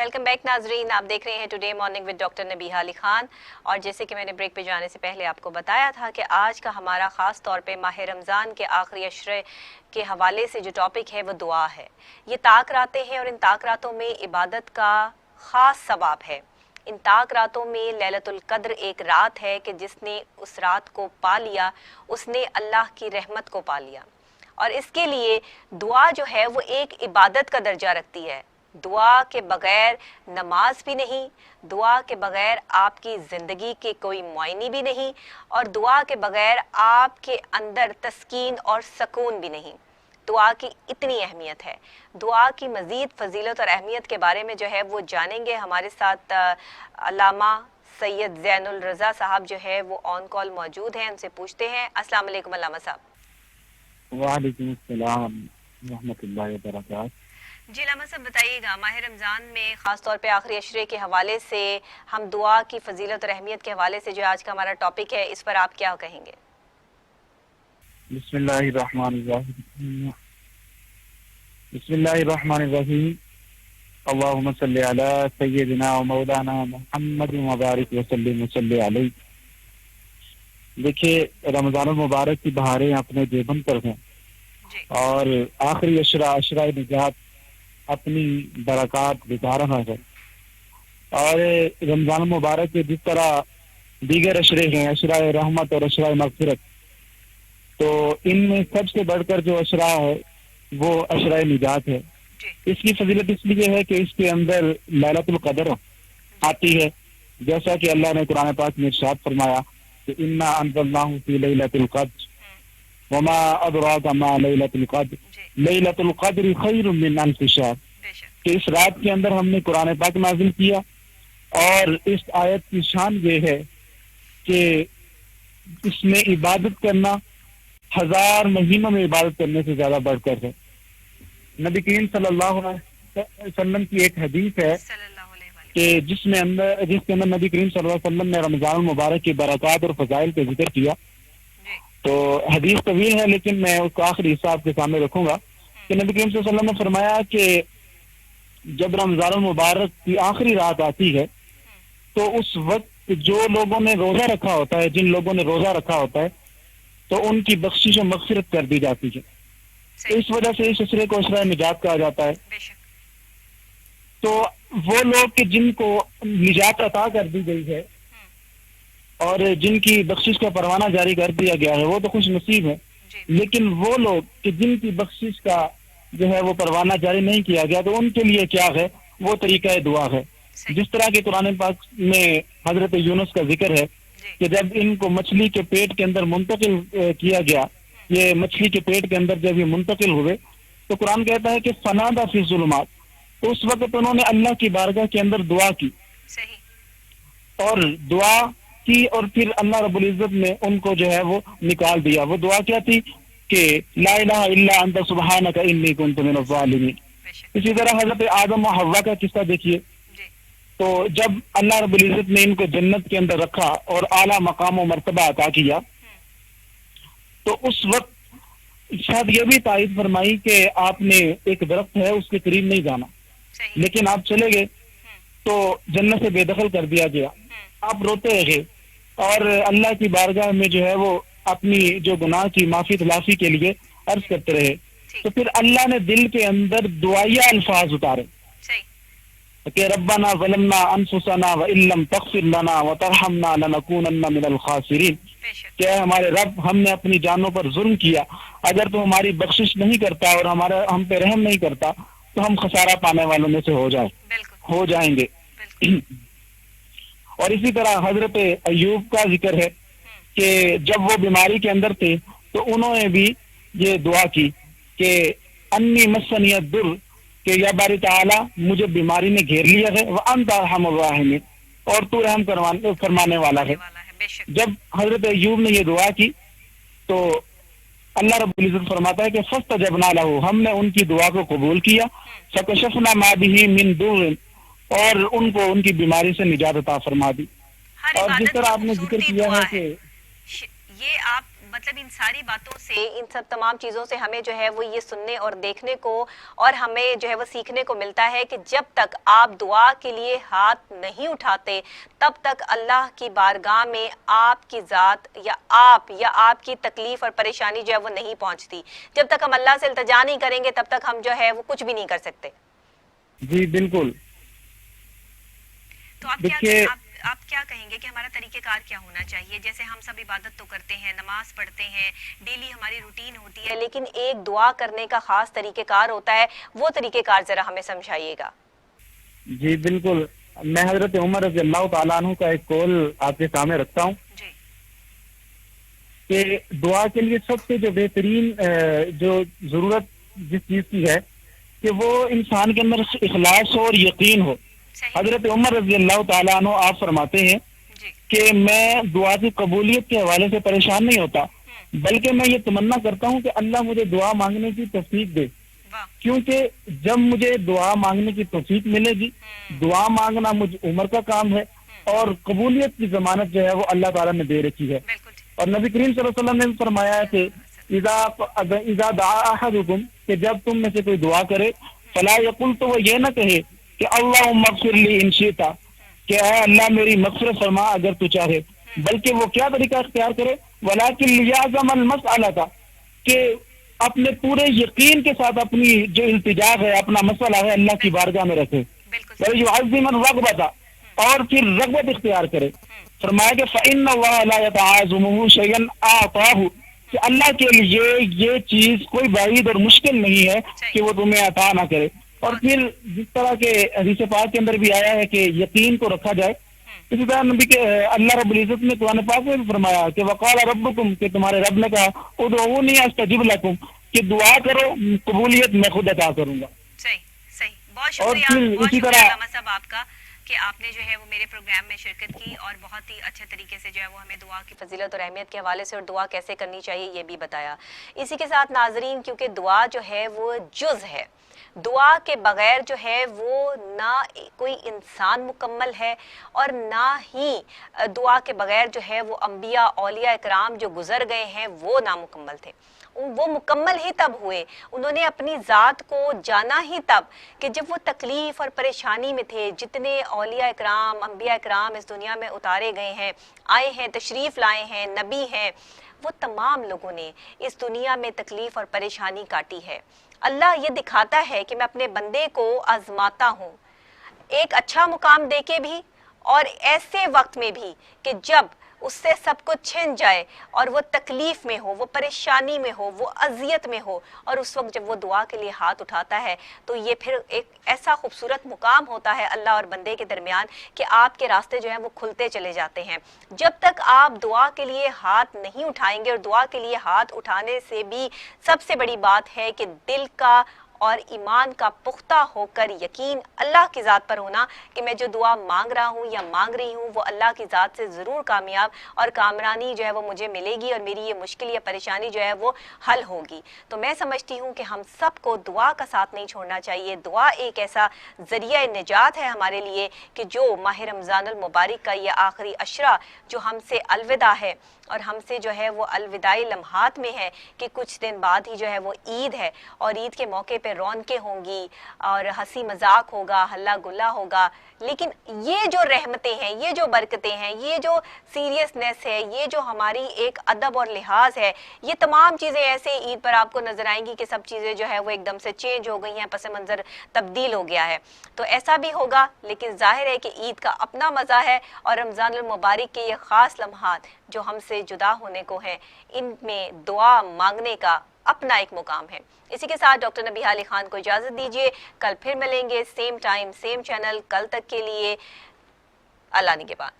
Welcome back ناظرین، آپ دیکھ رہے ہیں today morning with doctor نبیہہ Ali Khan. اور جیسے کہ میں نے بریک پہ جانے سے پہلے آپ کو بتایا تھا کہ آج کا ہمارا خاص طور پہ ماہ رمضان کے آخری عشرے کے حوالے سے جو ٹاپک ہے وہ دعا ہے۔ یہ طاق راتیں ہیں اور ان طاق راتوں میں عبادت کا خاص ثواب ہے۔ ان طاق راتوں میں لیلۃ القدر ایک رات ہے کہ جس نے اس رات کو پا لیا اس نے اللہ کی رحمت کو پا لیا، اور اس کے لیے دعا جو ہے وہ ایک عبادت کا درجہ رکھتی ہے۔ دعا کے بغیر نماز بھی نہیں، دعا کے بغیر آپ کی زندگی کے کوئی معانی بھی نہیں، اور دعا کے بغیر آپ کے اندر تسکین اور سکون بھی نہیں۔ دعا کی اتنی اہمیت ہے۔ دعا کی مزید فضیلت اور اہمیت کے بارے میں جو ہے وہ جانیں گے۔ ہمارے ساتھ علامہ سید زین الرضا صاحب جو ہے وہ آن کال موجود ہیں، ان سے پوچھتے ہیں۔ السلام علیکم علامہ صاحب۔ وعلیکم السلام ورحمۃ اللہ وبرکاتہ۔ جی علامہ صاحب بتائیے گا، ماہ رمضان میں خاص طور پہ آخری عشرے کے حوالے سے ہم دعا کی فضیلت اور اہمیت کے حوالے سے جو آج کا ہمارا ٹاپک ہے اس پر آپ کیا کہیں گے؟ بسم اللہ الرحمن الرحیم۔ بسم اللہ الرحمن الرحیم۔ اللہم صلی علی سیدنا و مولانا محمد مبارک وسلم وصلی علیہ۔ دیکھیے، رمضان المبارک کی بہاریں اپنے دیوبند پر ہیں، اور آخری عشرہ نجات اپنی برکات بتا رہا ہے۔ اور رمضان المبارک کے جس طرح دیگر عشرے ہیں، عشرہ رحمت اور عشرہ مغفرت، تو ان میں سب سے بڑھ کر جو عشرہ ہے وہ عشرہ نجات ہے۔ اس کی فضیلت اس لیے ہے کہ اس کے اندر لیلۃ القدر آتی ہے، جیسا کہ اللہ نے قرآن پاک میں ارشاد فرمایا کہ انا انزلناہ فی لیلۃ القدر وما ادراک ما لیلۃ القدر لیلۃ القدر خیر من الف شہر، کہ اس رات کے اندر ہم نے قرآن پاک نازل کیا۔ اور اس آیت کی شان یہ ہے کہ اس میں عبادت کرنا 1000 مہینوں میں عبادت کرنے سے زیادہ بڑھ کر ہے۔ نبی کریم صلی اللہ علیہ وسلم کی ایک حدیث ہے کہ جس کے اندر نبی کریم صلی اللہ علیہ وسلم نے رمضان المبارک کی برکات اور فضائل کا ذکر کیا۔ تو حدیث طویل ہے لیکن میں اس کا آخری حصہ آپ کے سامنے رکھوں گا کہ نبی کریم صلی اللہ علیہ وسلم نے فرمایا کہ جب رمضان المبارک کی آخری رات آتی ہے تو اس وقت جو لوگوں نے روزہ رکھا ہوتا ہے، جن لوگوں نے روزہ رکھا ہوتا ہے، تو ان کی بخشش و مغفرت کر دی جاتی ہے۔ اس وجہ سے اس عشرے کو عشرہ نجات کہا جاتا ہے۔ تو وہ لوگ کہ جن کو نجات عطا کر دی گئی ہے اور جن کی بخشش کا پروانہ جاری کر دیا گیا ہے وہ تو خوش نصیب ہے، لیکن وہ لوگ کہ جن کی بخشش کا جو ہے وہ پروانہ جاری نہیں کیا گیا تو ان کے لیے کیا ہے، وہ طریقہ دعا ہے۔ جس طرح کہ قرآن پاک میں حضرت یونس کا ذکر ہے کہ جب ان کو مچھلی کے پیٹ کے اندر منتقل کیا گیا، یہ مچھلی کے پیٹ کے اندر جب یہ منتقل ہوئے تو قرآن کہتا ہے کہ فنادى فی الظلمات، تو اس وقت انہوں نے اللہ کی بارگاہ کے اندر دعا کی، اور دعا کی، اور پھر اللہ رب العزت نے ان کو جو ہے وہ نکال دیا۔ وہ دعا کیا تھی کہ لا الہ الا انت سبحانک انی کنت من الظالمین۔ اسی طرح حضرت آدم و حوا کا قصہ دیکھیے، تو جب اللہ رب العزت نے ان کو جنت کے اندر رکھا اور اعلیٰ مقام و مرتبہ عطا کیا، تو اس وقت شاید یہ بھی تائید فرمائی کہ آپ نے ایک درخت ہے اس کے قریب نہیں جانا، لیکن آپ چلے گئے تو جنت سے بے دخل کر دیا گیا۔ آپ روتے رہے اور اللہ کی بارگاہ میں جو ہے وہ اپنی جو گناہ کی معافی تلافی کے لیے عرض کرتے رہے، تو پھر اللہ نے دل کے اندر دعائیہ الفاظ اتارے کہ ربنا ظلمنا انفسنا وان لم تغفر لنا وترحمنا لنکونن من الخاسرین، کہ ہمارے رب ہم نے اپنی جانوں پر ظلم کیا، اگر تو ہماری بخشش نہیں کرتا اور ہم پہ رحم نہیں کرتا تو ہم خسارہ پانے والوں میں سے ہو جائیں گے۔ اور اسی طرح حضرت ایوب کا ذکر ہے کہ جب وہ بیماری کے اندر تھے تو انہوں نے بھی یہ دعا کی کہ انی مسنی الضر، کہ یا باری تعالی مجھے بیماری نے گھیر لیا ہے، وانت ارحم الراحمین، اور تو رحم فرمانے والا ہے۔ جب حضرت ایوب نے یہ دعا کی تو اللہ رب العزت فرماتا ہے کہ فاستجبنا لہ، ہم نے ان کی دعا کو قبول کیا، فکشفنا ما بہ من ضر، اور ان کو ان کی بیماری سے نجات عطا فرما دی۔ اور جس طرح آپ نے ذکر کیا ہے کہ یہ آپ مطلب ان ساری باتوں سے، ان سب تمام چیزوں سے ہمیں جو ہے وہ یہ سننے اور دیکھنے کو اور ہمیں جو ہے وہ سیکھنے کو ملتا ہے کہ جب تک آپ دعا کے لیے ہاتھ نہیں اٹھاتے تب تک اللہ کی بارگاہ میں آپ کی ذات یا آپ کی تکلیف اور پریشانی جو ہے وہ نہیں پہنچتی. جب تک ہم اللہ سے التجا نہیں کریں گے تب تک ہم جو ہے وہ کچھ بھی نہیں کر سکتے. جی بالکل. تو آپ کیا کہیں گے کہ ہمارا طریقہ کار کیا ہونا چاہیے؟ جیسے ہم سب عبادت تو کرتے ہیں، نماز پڑھتے ہیں، ڈیلی ہماری روٹین ہوتی ہے، لیکن ایک دعا کرنے کا خاص طریقہ کار ہوتا ہے، وہ طریقہ کار ذرا ہمیں سمجھائیے گا. جی بالکل. میں حضرت عمر رضی اللہ تعالیٰ عنہ کا ایک قول آپ کے سامنے رکھتا ہوں جی. کہ دعا کے لیے سب سے جو بہترین جو ضرورت جس چیز کی ہے کہ وہ انسان کے اندر اخلاص ہو اور یقین ہو. حضرت عمر رضی اللہ تعالیٰ عنہ آپ فرماتے ہیں کہ میں دعا کی قبولیت کے حوالے سے پریشان نہیں ہوتا، بلکہ میں یہ تمنا کرتا ہوں کہ اللہ مجھے دعا مانگنے کی توفیق دے، کیونکہ جب مجھے دعا مانگنے کی توفیق ملے گی، دعا مانگنا مجھ عمر کا کام ہے اور قبولیت کی ضمانت جو ہے وہ اللہ تعالیٰ نے دے رکھی ہے. اور نبی کریم صلی اللہ علیہ وسلم نے بھی فرمایا ہے کہ اذا دعا احدکم، کہ جب تم میں سے کوئی دعا کرے فلا یقل، تو وہ یہ نہ کہے کہ اللہم اغفر لی ان شئت، کہ اے اللہ میری مغفرت فرما اگر تو چاہے، بلکہ وہ کیا طریقہ اختیار کرے، ولیکن لیعظم المسئلہ، کہ اپنے پورے یقین کے ساتھ اپنی جو التجا ہے، اپنا مسئلہ ہے، اللہ کی بارگاہ میں رکھے، وَيُعَظِّمَ الرَّغْبَةَ، اور پھر رغبت اختیار کرے. فرمایا کہ فَإِنَّ اللَّهَ لَا يَتَعَاظُمُهُ شَيْئًا أَعْطَاهُ، کہ اللہ کے لیے یہ چیز کوئی بعید اور مشکل نہیں ہے کہ وہ تمہیں عطا نہ کرے. اور پھر جس طرح کے حدیث پاک کے اندر بھی آیا ہے کہ یقین کو رکھا جائے، اسی طرح نبی کے اللہ رب العزت نے قرآن پاک میں بھی فرمایا کہ وقال ربکم، کہ تمہارے رب نے کہا ادعونی استجب لکم، کہ دعا کرو قبولیت میں خود عطا کروں گا. صحیح. بہت شکریہ، بہت شکریہ علامہ صاحب آپ کا کہ آپ نے جو ہے وہ میرے پروگرام میں شرکت کی اور بہت ہی اچھے طریقے سے جو ہے وہ ہمیں دعا کی فضیلت اور اہمیت کے حوالے سے اور دعا کیسے کرنی چاہیے یہ بھی بتایا. اسی کے ساتھ ناظرین، کیونکہ دعا جو ہے وہ جز ہے، دعا کے بغیر جو ہے وہ نہ کوئی انسان مکمل ہے اور نہ ہی دعا کے بغیر جو ہے وہ انبیاء اولیاء اکرام جو گزر گئے ہیں وہ نامکمل تھے. وہ مکمل ہی تب ہوئے، انہوں نے اپنی ذات کو جانا ہی تب کہ جب وہ تکلیف اور پریشانی میں تھے. جتنے اولیاء اکرام، انبیاء اکرام اس دنیا میں اتارے گئے ہیں، آئے ہیں، تشریف لائے ہیں، نبی ہیں، وہ تمام لوگوں نے اس دنیا میں تکلیف اور پریشانی کاٹی ہے. اللہ یہ دکھاتا ہے کہ میں اپنے بندے کو آزماتا ہوں، ایک اچھا مقام دے کے بھی اور ایسے وقت میں بھی کہ جب اس سے سب کچھ چھن جائے اور وہ تکلیف میں ہو، وہ پریشانی میں ہو، وہ اذیت میں ہو، اور اس وقت جب وہ دعا کے لیے ہاتھ اٹھاتا ہے تو یہ پھر ایک ایسا خوبصورت مقام ہوتا ہے اللہ اور بندے کے درمیان کہ آپ کے راستے جو ہیں وہ کھلتے چلے جاتے ہیں. جب تک آپ دعا کے لیے ہاتھ نہیں اٹھائیں گے، اور دعا کے لیے ہاتھ اٹھانے سے بھی سب سے بڑی بات ہے کہ دل کا اور ایمان کا پختہ ہو کر یقین اللہ کی ذات پر ہونا کہ میں جو دعا مانگ رہا ہوں یا مانگ رہی ہوں وہ اللہ کی ذات سے ضرور کامیاب اور کامرانی جو ہے وہ مجھے ملے گی اور میری یہ مشکل یا پریشانی جو ہے وہ حل ہوگی. تو میں سمجھتی ہوں کہ ہم سب کو دعا کا ساتھ نہیں چھوڑنا چاہیے. دعا ایک ایسا ذریعہ نجات ہے ہمارے لیے کہ جو ماہ رمضان المبارک کا یہ آخری عشرہ جو ہم سے الوداع ہے اور ہم سے جو ہے وہ الوداعی لمحات میں ہے کہ کچھ دن بعد ہی جو ہے وہ عید ہے، اور عید کے موقع پہ رونقیں ہوں گی اور ہنسی مذاق ہوگا، ہلا گلا ہوگا. لیکن یہ جو رحمتیں ہیں، یہ جو برکتیں ہیں، یہ جو سیریسنیس ہے، یہ جو ہماری ایک ادب اور لحاظ ہے، یہ تمام چیزیں ایسے عید پر آپ کو نظر آئیں گی کہ سب چیزیں جو ہے وہ ایک دم سے چینج ہو گئی ہیں، پس منظر تبدیل ہو گیا ہے. تو ایسا بھی ہوگا، لیکن ظاہر ہے کہ عید کا اپنا مزہ ہے اور رمضان المبارک کے یہ خاص لمحات جو ہم سے جدا ہونے کو ہیں، ان میں دعا مانگنے کا اپنا ایک مقام ہے. اسی کے ساتھ ڈاکٹر نبیہہ علی خان کو اجازت دیجیے. کل پھر ملیں گے، سیم ٹائم سیم چینل. کل تک کے لیے اللہ نگہبان.